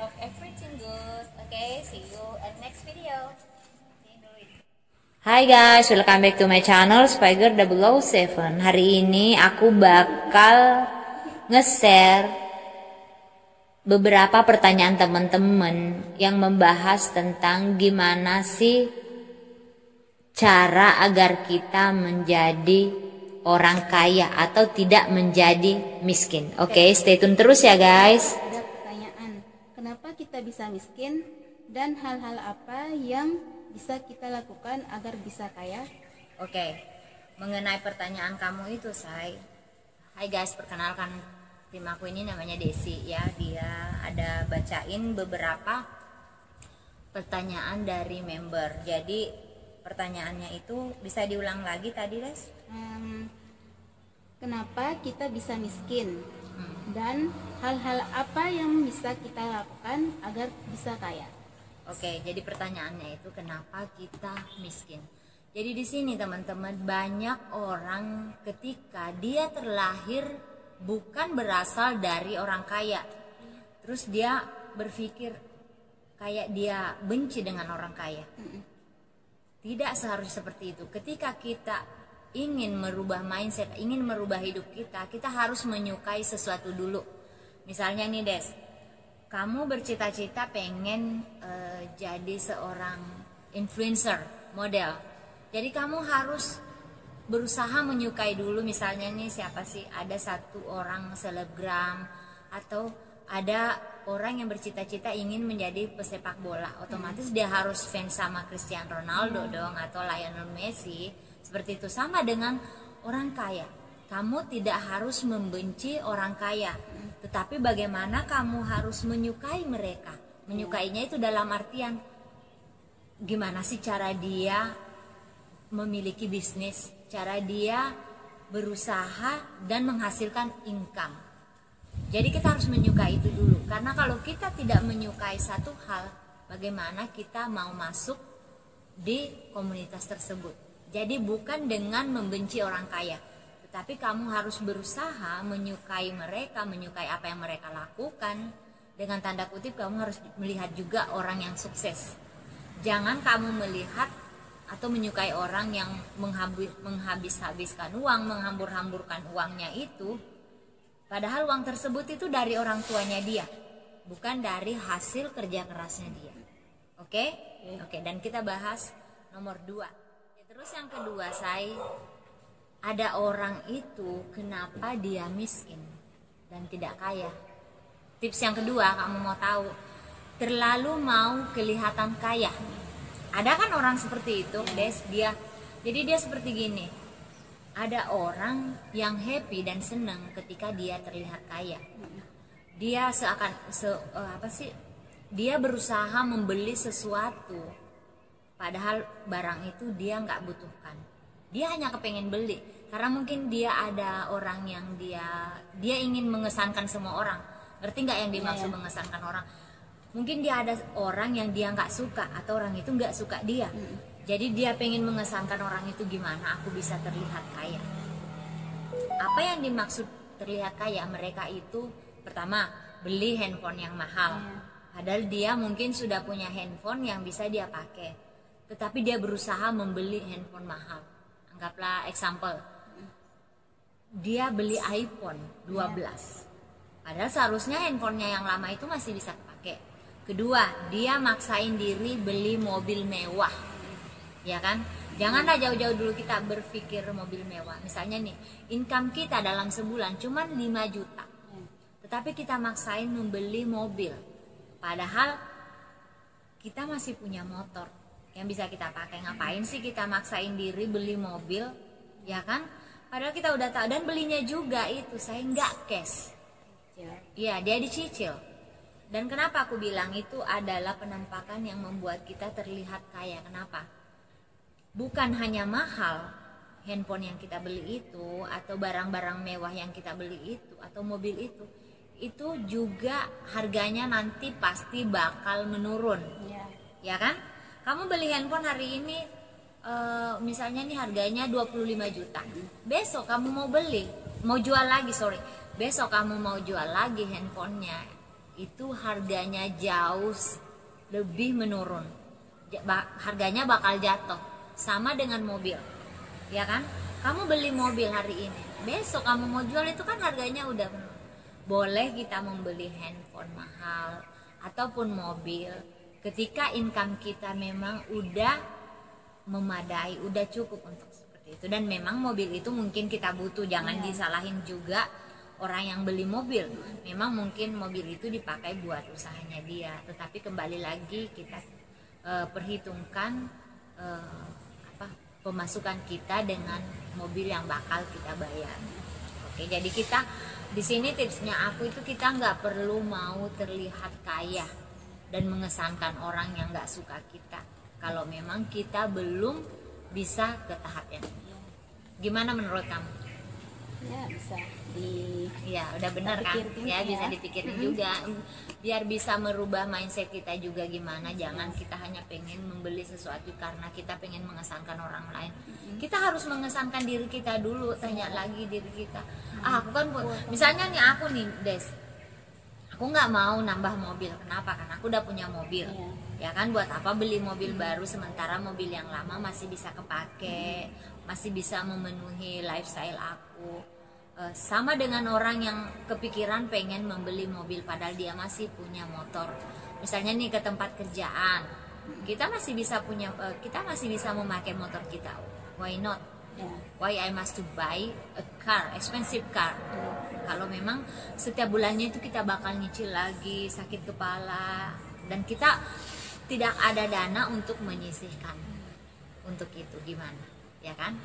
hope everything good. Okay, see you at next video. Hai guys, welcome back to my channel Spiger 007. Hari ini aku bakal nge-share beberapa pertanyaan teman-teman yang membahas tentang gimana sih cara agar kita menjadi orang kaya atau tidak menjadi miskin. Oke, stay tune terus ya guys. Ada pertanyaan, kenapa kita bisa miskin dan hal-hal apa yang bisa kita lakukan agar bisa kaya? Oke, mengenai pertanyaan kamu itu, Say. Hai guys, perkenalkan tim aku ini namanya Desi ya. Dia ada bacain beberapa pertanyaan dari member. Jadi pertanyaannya itu bisa diulang lagi tadi, Les? Kenapa kita bisa miskin dan hal-hal apa yang bisa kita lakukan agar bisa kaya? Oke, jadi pertanyaannya itu kenapa kita miskin. Jadi di sini teman-teman, banyak orang ketika dia terlahir bukan berasal dari orang kaya. Terus dia berpikir kayak dia benci dengan orang kaya. Tidak seharusnya seperti itu. Ketika kita ingin merubah mindset, ingin merubah hidup kita, kita harus menyukai sesuatu dulu. Misalnya nih Des, kamu bercita-cita pengen jadi seorang influencer, model. Jadi kamu harus berusaha menyukai dulu. Misalnya nih siapa sih, ada satu orang selebgram atau ada orang yang bercita-cita ingin menjadi pesepak bola, otomatis dia harus fans sama Cristiano Ronaldo dong, atau Lionel Messi. Seperti itu. Sama dengan orang kaya, kamu tidak harus membenci orang kaya, tetapi bagaimana kamu harus menyukai mereka. Menyukainya itu dalam artian gimana sih cara dia memiliki bisnis, cara dia berusaha dan menghasilkan income. Jadi kita harus menyukai itu dulu. Karena kalau kita tidak menyukai satu hal, bagaimana kita mau masuk di komunitas tersebut. Jadi bukan dengan membenci orang kaya, tetapi kamu harus berusaha menyukai mereka, menyukai apa yang mereka lakukan. Dengan tanda kutip, kamu harus melihat juga orang yang sukses. Jangan kamu melihat atau menyukai orang yang menghabis-habiskan uang, menghambur-hamburkan uangnya itu. Padahal uang tersebut itu dari orang tuanya dia, bukan dari hasil kerja kerasnya dia. Oke? Oke, dan kita bahas nomor 2. Terus yang kedua, ada orang itu kenapa dia miskin dan tidak kaya. Tips yang kedua, kamu mau tahu, terlalu mau kelihatan kaya. Ada kan orang seperti itu, Des, jadi dia seperti gini. Ada orang yang happy dan senang ketika dia terlihat kaya. Dia dia berusaha membeli sesuatu, padahal barang itu dia nggak butuhkan. Dia hanya kepengen beli karena mungkin dia ada orang yang dia ingin mengesankan semua orang. Ngerti nggak yang dimaksud mengesankan orang? Mungkin dia ada orang yang dia nggak suka atau orang itu nggak suka dia. Jadi dia pengen mengesankan orang itu, gimana aku bisa terlihat kaya. Apa yang dimaksud terlihat kaya? Mereka itu pertama beli handphone yang mahal. Padahal dia mungkin sudah punya handphone yang bisa dia pakai, tetapi dia berusaha membeli handphone mahal. Anggaplah example, dia beli iPhone 12. Padahal seharusnya handphonenya yang lama itu masih bisa pakai. Kedua, dia maksain diri beli mobil mewah. Ya kan? Janganlah jauh-jauh dulu kita berpikir mobil mewah. Misalnya nih, income kita dalam sebulan cuma 5 juta. Tetapi kita maksain membeli mobil. Padahal kita masih punya motor yang bisa kita pakai. Ngapain sih kita maksain diri beli mobil, ya kan? Padahal kita udah tahu, dan belinya juga itu saya nggak cash. Iya, dia dicicil. Dan kenapa aku bilang itu adalah penampakan yang membuat kita terlihat kaya. Kenapa? Bukan hanya mahal handphone yang kita beli itu, atau barang-barang mewah yang kita beli itu, atau mobil itu juga harganya nanti pasti bakal menurun. Ya kan? Kamu beli handphone hari ini misalnya nih harganya 25 juta. Besok kamu mau jual lagi, besok kamu mau jual lagi handphonenya, itu harganya jauh lebih menurun, harganya bakal jatuh sama dengan mobil, ya kan? Kamu beli mobil hari ini, besok kamu mau jual itu kan harganya udah menurun. Boleh kita membeli handphone mahal ataupun mobil ketika income kita memang udah memadai, udah cukup untuk seperti itu. Dan memang mobil itu mungkin kita butuh, jangan disalahin juga orang yang beli mobil. Memang mungkin mobil itu dipakai buat usahanya dia, tetapi kembali lagi kita perhitungkan pemasukan kita dengan mobil yang bakal kita bayar. Oke, jadi kita di sini tipsnya aku itu kita nggak perlu mau terlihat kaya dan mengesankan orang yang nggak suka kita kalau memang kita belum bisa ke tahap yang gimana menurut kamu? Ya bisa Ya udah benar kan? Ya bisa ya. dipikirin juga biar bisa merubah mindset kita juga gimana. Jangan kita hanya pengen membeli sesuatu karena kita pengen mengesankan orang lain. Kita harus mengesankan diri kita dulu. Tanya lagi diri kita. Aku kan misalnya nih aku nih Des, aku nggak mau nambah mobil. Kenapa? Karena aku udah punya mobil. Ya kan, buat apa beli mobil baru sementara mobil yang lama masih bisa kepake, masih bisa memenuhi lifestyle aku. Sama dengan orang yang kepikiran pengen membeli mobil padahal dia masih punya motor. Misalnya nih ke tempat kerjaan, kita masih bisa memakai motor kita. Why not? Why I must to buy a car, expensive car? Kalau memang setiap bulannya itu kita bakal nyicil lagi, sakit kepala, dan kita tidak ada dana untuk menyisihkan untuk itu, gimana? Ya kan?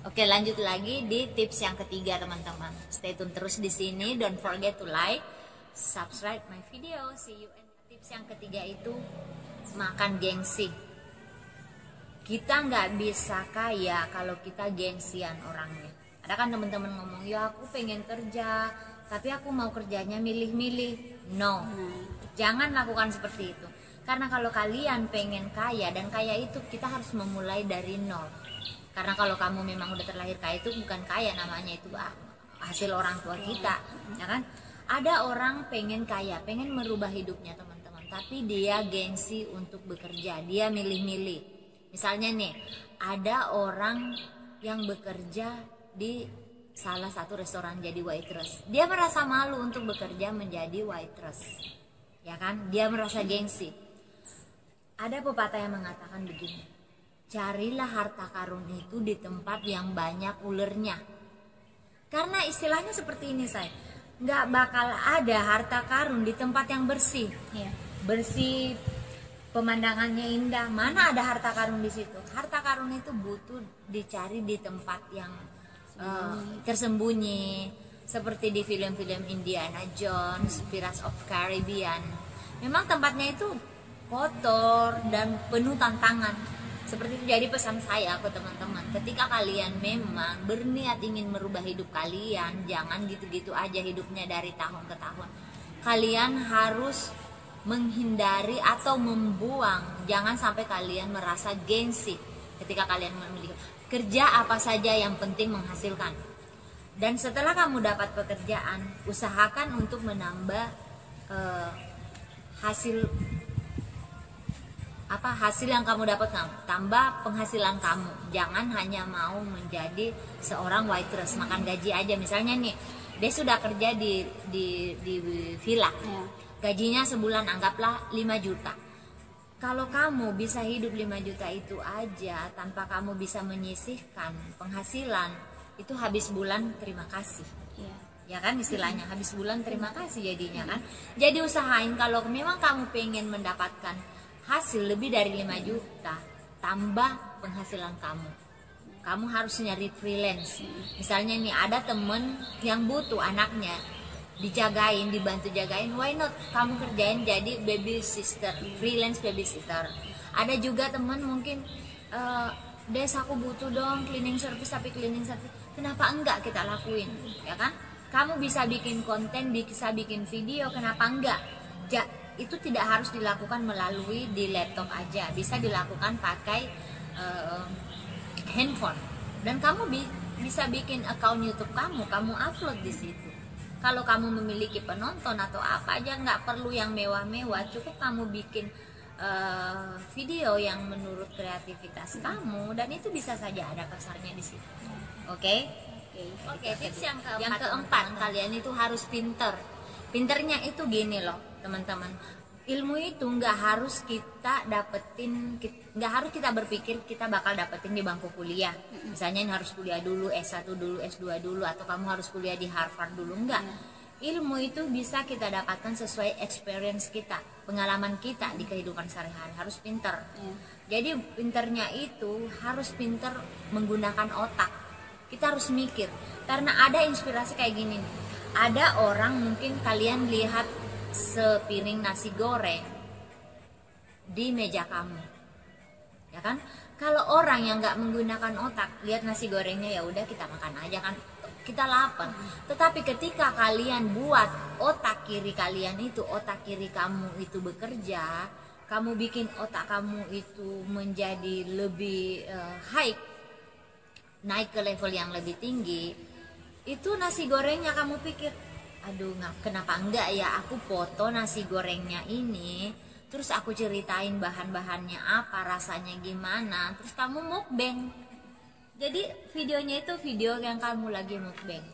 Oke, lanjut lagi di tips yang ketiga teman-teman. Stay tune terus di sini. Don't forget to like, subscribe my video. See you. Tips yang ketiga itu makan gengsi. Kita nggak bisa kaya kalau kita gengsian orangnya. Ada kan teman-teman ngomong, ya aku pengen kerja, tapi aku mau kerjanya milih-milih. No, jangan lakukan seperti itu. Karena kalau kalian pengen kaya, dan kaya itu kita harus memulai dari nol. Karena kalau kamu memang udah terlahir kaya itu bukan kaya namanya, itu hasil orang tua kita, ya kan? Ada orang pengen kaya, pengen merubah hidupnya teman-teman, tapi dia gengsi untuk bekerja, dia milih-milih. Misalnya nih, ada orang yang bekerja di salah satu restoran jadi waitress, dia merasa malu untuk bekerja menjadi waitress, ya kan? Dia merasa gengsi. Ada pepatah yang mengatakan begini, carilah harta karun itu di tempat yang banyak ulernya. Karena istilahnya seperti ini, saya nggak bakal ada harta karun di tempat yang bersih. Bersih, pemandangannya indah. Mana ada harta karun di situ? Harta karun itu butuh dicari di tempat yang tersembunyi, seperti di film-film Indiana Jones, Pirates of Caribbean. Memang tempatnya itu kotor dan penuh tantangan. Seperti itu. Jadi pesan saya ke teman-teman, ketika kalian memang berniat ingin merubah hidup kalian, jangan gitu-gitu aja hidupnya dari tahun ke tahun. Kalian harus menghindari atau membuang, jangan sampai kalian merasa gengsi ketika kalian memiliki kerja apa saja yang penting menghasilkan. Dan setelah kamu dapat pekerjaan, usahakan untuk menambah hasil yang kamu dapat, tambah penghasilan kamu. Jangan hanya mau menjadi seorang waitress makan gaji aja. Misalnya nih, dia sudah kerja di villa, gajinya sebulan anggaplah 5 juta. Kalau kamu bisa hidup 5 juta itu aja tanpa kamu bisa menyisihkan penghasilan, itu habis bulan terima kasih. Ya kan istilahnya, habis bulan terima kasih jadinya kan. Jadi usahain kalau memang kamu pengen mendapatkan hasil lebih dari 5 juta, tambah penghasilan kamu. Kamu harus nyari freelance. Misalnya nih, ada temen yang butuh anaknya dijagain, dibantu jagain, why not kamu kerjain jadi baby sister, freelance baby sister. Ada juga temen mungkin Des aku butuh dong cleaning service, tapi cleaning service kenapa enggak kita lakuin, ya kan? Kamu bisa bikin konten, bisa bikin video, kenapa enggak? Itu tidak harus dilakukan melalui di laptop aja, bisa dilakukan pakai handphone. Dan kamu bisa bikin account YouTube kamu upload di situ. Kalau kamu memiliki penonton atau apa aja, nggak perlu yang mewah-mewah, cukup kamu bikin video yang menurut kreativitas kamu, dan itu bisa saja ada kasarnya di situ. Oke? Oke, tips yang keempat, kalian itu harus pinter. Pinternya itu gini loh, teman-teman. Ilmu itu nggak harus kita dapetin, nggak harus kita berpikir kita bakal dapetin di bangku kuliah. Misalnya ini harus kuliah dulu, S1 dulu, S2 dulu, atau kamu harus kuliah di Harvard dulu, enggak. Ilmu itu bisa kita dapatkan sesuai experience kita, pengalaman kita di kehidupan sehari-hari. Harus pinter. Jadi pinternya itu harus pinter menggunakan otak. Kita harus mikir, karena ada inspirasi kayak gini. Ada orang, mungkin kalian lihat sepiring nasi goreng di meja kamu, ya kan? Kalau orang yang nggak menggunakan otak, lihat nasi gorengnya, ya udah kita makan aja kan, kita lapar. Tetapi ketika kalian buat otak kiri kalian itu, otak kiri kamu itu bekerja, kamu bikin otak kamu itu menjadi lebih high, naik ke level yang lebih tinggi, itu nasi gorengnya kamu pikir, aduh kenapa enggak ya aku foto nasi gorengnya ini, terus aku ceritain bahan-bahannya apa, rasanya gimana, terus kamu mukbang. Jadi videonya itu video yang kamu lagi mukbang,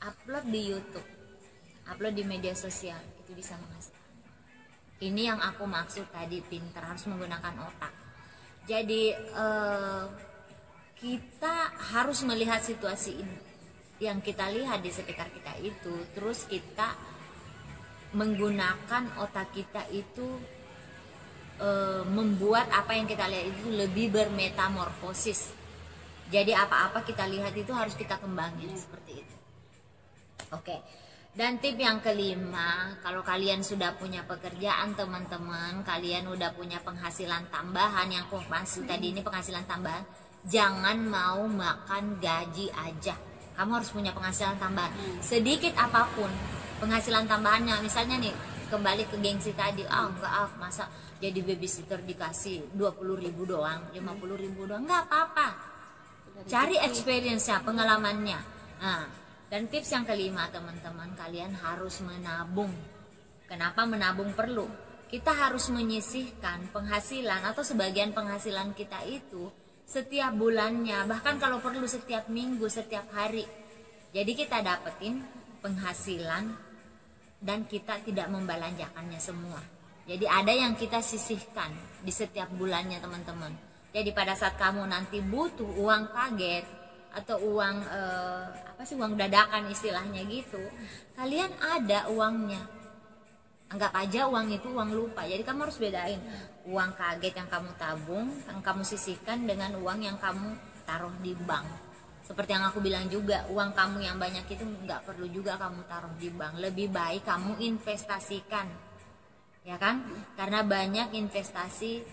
upload di YouTube, upload di media sosial, itu bisa menghasilkan. Ini yang aku maksud tadi, pintar, harus menggunakan otak. Jadi kita harus melihat situasi ini yang kita lihat di sekitar kita itu, terus kita menggunakan otak kita itu membuat apa yang kita lihat itu lebih bermetamorfosis. Jadi apa-apa kita lihat itu harus kita kembangin seperti itu. Oke. Dan tip yang kelima, kalau kalian sudah punya pekerjaan teman-teman, kalian udah punya penghasilan tambahan, yang aku maksud tadi ini penghasilan tambahan, jangan mau makan gaji aja. Kamu harus punya penghasilan tambahan, sedikit apapun penghasilan tambahannya. Misalnya nih, kembali ke gengsi tadi, enggak, masa jadi babysitter dikasih 20.000 doang, 50.000 doang, enggak apa-apa. Cari experience-nya, pengalamannya. Nah, dan tips yang kelima teman-teman, kalian harus menabung. Kenapa menabung perlu? Kita harus menyisihkan penghasilan atau sebagian penghasilan kita itu setiap bulannya, bahkan kalau perlu setiap minggu, setiap hari. Jadi kita dapetin penghasilan dan kita tidak membelanjakannya semua. Jadi ada yang kita sisihkan di setiap bulannya teman-teman. Jadi pada saat kamu nanti butuh uang kaget atau uang uang dadakan istilahnya gitu, kalian ada uangnya. Anggap aja uang itu uang lupa. Jadi kamu harus bedain uang kaget yang kamu tabung, yang kamu sisihkan, dengan uang yang kamu taruh di bank. Seperti yang aku bilang juga, uang kamu yang banyak itu nggak perlu juga kamu taruh di bank. Lebih baik kamu investasikan, ya kan? Karena banyak investasi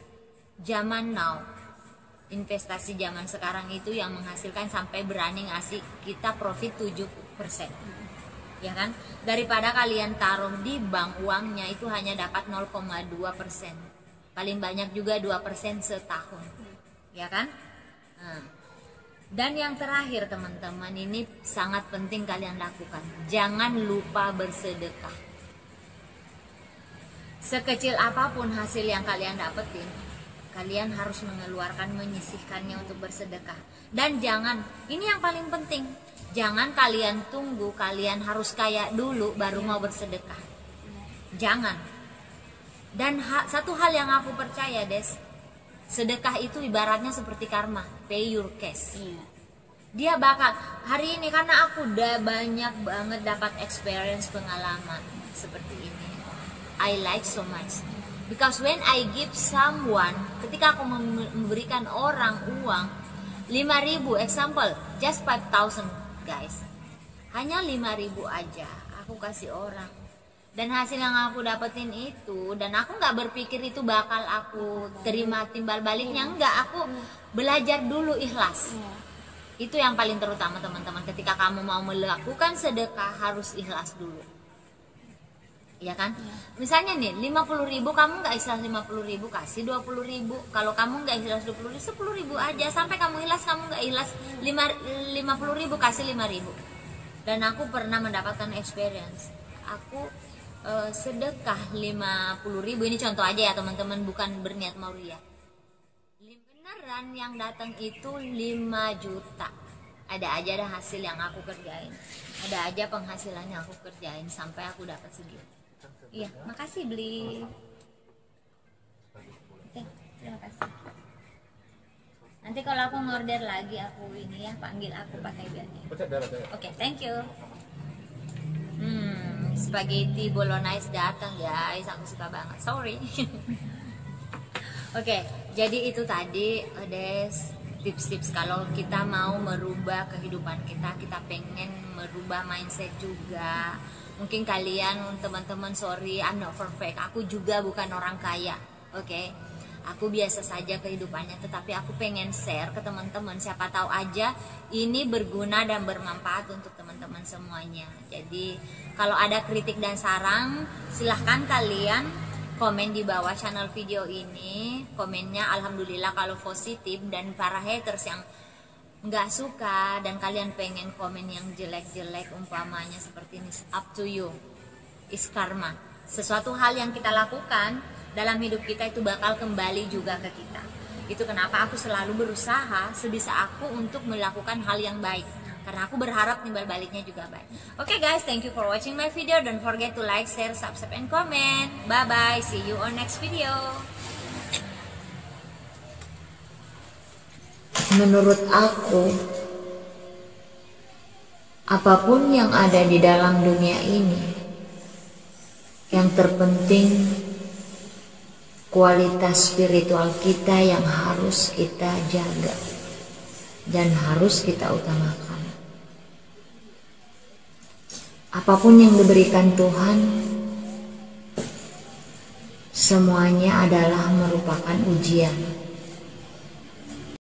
zaman now, investasi zaman sekarang itu yang menghasilkan sampai berani ngasih kita profit 7%. Ya kan, daripada kalian taruh di bank uangnya itu hanya dapat 0,2%, paling banyak juga 2% setahun, ya kan. Dan yang terakhir teman-teman, ini sangat penting kalian lakukan, jangan lupa bersedekah. Sekecil apapun hasil yang kalian dapetin, kalian harus mengeluarkan, menyisihkannya untuk bersedekah. Dan jangan, ini yang paling penting, jangan kalian tunggu kalian harus kaya dulu baru mau bersedekah. Jangan. Dan satu hal yang aku percaya, Des, sedekah itu ibaratnya seperti karma, pay your cash. Dia bakal, hari ini karena aku udah banyak banget dapat experience, pengalaman seperti ini, I like so much. Because when I give someone, ketika aku memberikan orang uang 5.000, example, just 5,000 guys, hanya 5.000 aja aku kasih orang, dan hasil yang aku dapetin itu, dan aku nggak berpikir itu bakal aku terima timbal baliknya, enggak, aku belajar dulu ikhlas. Itu yang paling terutama teman-teman, ketika kamu mau melakukan sedekah harus ikhlas dulu, ya kan? Misalnya nih 50.000, kamu nggak ikhlas 50.000, kasih 20.000. Kalau kamu nggak ikhlas 20.000, 10.000 aja, sampai kamu ikhlas. Kamu nggak ikhlas 50.000, kasih 5.000. dan aku pernah mendapatkan experience. Aku sedekah 50.000, ini contoh aja ya teman-teman, bukan berniat mau riya. Beneran yang datang itu 5 juta. Ada aja ada hasil yang aku kerjain, ada aja penghasilan yang aku kerjain sampai aku dapat segitu. Iya, makasih beli. Oke, terima kasih. Nanti kalau aku ngorder lagi aku ini ya, panggil aku pakai biarnya. Oke, thank you. Spaghetti bolognese datang guys, aku suka banget. Sorry. Oke, jadi itu tadi des tips-tips kalau kita mau merubah kehidupan kita pengen merubah mindset juga. Mungkin kalian teman-teman, sorry I'm not perfect, aku juga bukan orang kaya, oke? Aku biasa saja kehidupannya, tetapi aku pengen share ke teman-teman, siapa tahu aja ini berguna dan bermanfaat untuk teman-teman semuanya. Jadi kalau ada kritik dan saran, silahkan kalian komen di bawah channel video ini. Komennya alhamdulillah kalau positif, dan para haters yang nggak suka dan kalian pengen komen yang jelek-jelek umpamanya seperti ini, up to you, is karma. Sesuatu hal yang kita lakukan dalam hidup kita itu bakal kembali juga ke kita. Itu kenapa aku selalu berusaha sebisa aku untuk melakukan hal yang baik, karena aku berharap timbal baliknya juga baik. Oke guys, thank you for watching my video. Don't forget to like, share, subscribe, and comment. Bye bye, see you on next video. Menurut aku, apapun yang ada di dalam dunia ini, yang terpenting kualitas spiritual kita yang harus kita jaga dan harus kita utamakan. Apapun yang diberikan Tuhan, semuanya adalah merupakan ujian.